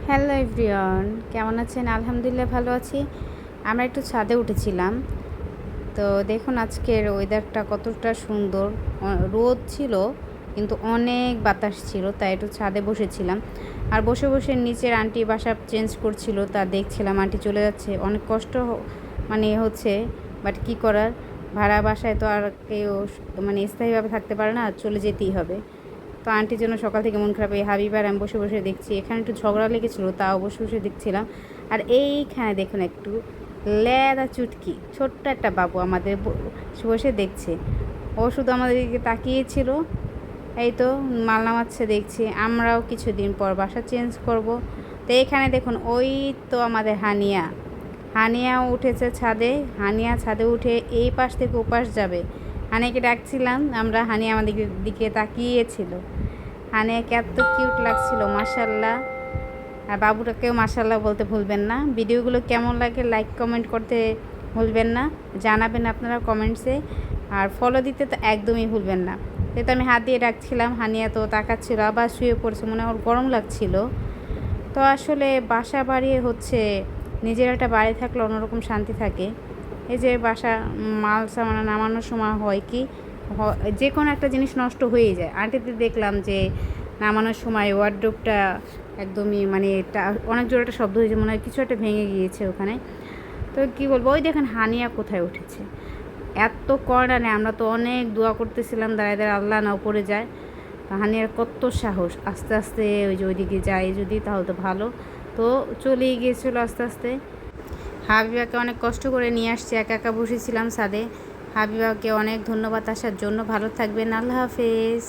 Hello everyone, কেমন আছেন? আলহামদুলিল্লাহ ভালো আছি। আমরা একটু ছাদে উঠেছিলাম। তো দেখুন আজকের ওয়েদারটা কতটা সুন্দর। রোদ ছিল কিন্তু অনেক বাতাস ছিল, তাই একটু ছাদে বসেছিলাম। আর বসে বসে নিচের আন্টি বাসা চেঞ্জ করছিল, তা দেখছিলাম। আন্টি চলে যাচ্ছে, অনেক কষ্ট মানে হচ্ছে, বাট কী করার, ভাড়া বাসায় তো আর কেউ মানে স্থায়ীভাবে থাকতে পারে না, চলে যেতেই হবে। তো আন্টির জন্য সকাল থেকে মন খারাপ। এই হাবিব আর আমি বসে বসে দেখছি। এখানে একটু ঝগড়া লেগেছিলো, তাও বসে বসে দেখছিলাম। আর এইখানে দেখুন একটু ল্যাদা চুটকি ছোট্ট একটা বাবু আমাদের বসে দেখছে। ও শুধু আমাদের দিকে তাকিয়েছিল। এই তো মাল নামাচ্ছে দেখছি। আমরাও কিছুদিন পর বাসা চেঞ্জ করব। তো এখানে দেখুন, ওই তো আমাদের হানিয়া হানিয়াও উঠেছে ছাদে। হানিয়া ছাদে উঠে এই পাশ থেকে ও পাশ যাবে। হানিয়াকে ডাকছিলাম আমরা, হানিয়া আমাদের দিকে তাকিয়েছিল। হানিয়াকে এত কিউট লাগছিল, মাশাল্লাহ। আর বাবুটাকেও মাশাল্লাহ বলতে ভুলবেন না। ভিডিওগুলো কেমন লাগে লাইক কমেন্ট করতে ভুলবেন না, জানাবেন আপনারা কমেন্টসে। আর ফলো দিতে তো একদমই ভুলবেন না। যেহেতু আমি হাত দিয়ে ডাকছিলাম, হানিয়া তো তাকাচ্ছিল, আবার শুয়ে পড়ছে, মনে হয় ওর গরম লাগছিল। তো আসলে বাসা বাড়ি হচ্ছে, নিজের একটা বাড়ি থাকলে অন্যরকম শান্তি থাকে। এই যে বাসা মাল সামান নামানোর সময় হয় কি, যে কোনো একটা জিনিস নষ্ট হয়ে যায়। আন্টিতে দেখলাম যে নামানোর সময় ওয়ার্ডরোবটা একদমই মানে এটা অনেক জোরে একটা শব্দ হয়েছে, মনে হয় কিছু একটা ভেঙে গিয়েছে ওখানে। তো কী বলবো, ওই দেখেন হানিয়া কোথায় উঠেছে। এত কড়ানে আমরা তো অনেক দোয়া করতেছিলাম দাঁড়ায় দাঁড়ায় আল্লাহ না উপরে যায়। হানিয়ার কত সাহস, আস্তে আস্তে ওই যে ওইদিকে যায় যদি, তাহলে তো ভালো। তো চলেই গিয়েছিলো আস্তে আস্তে। হাবিবাকে অনেক কষ্ট করে নিয়ে আসছে, একা একা বসেছিলাম ছাদে। হাবিবাকে অনেক ধন্যবাদ আসার জন্য। ভালো থাকবেন, আল্লাহ হাফেজ।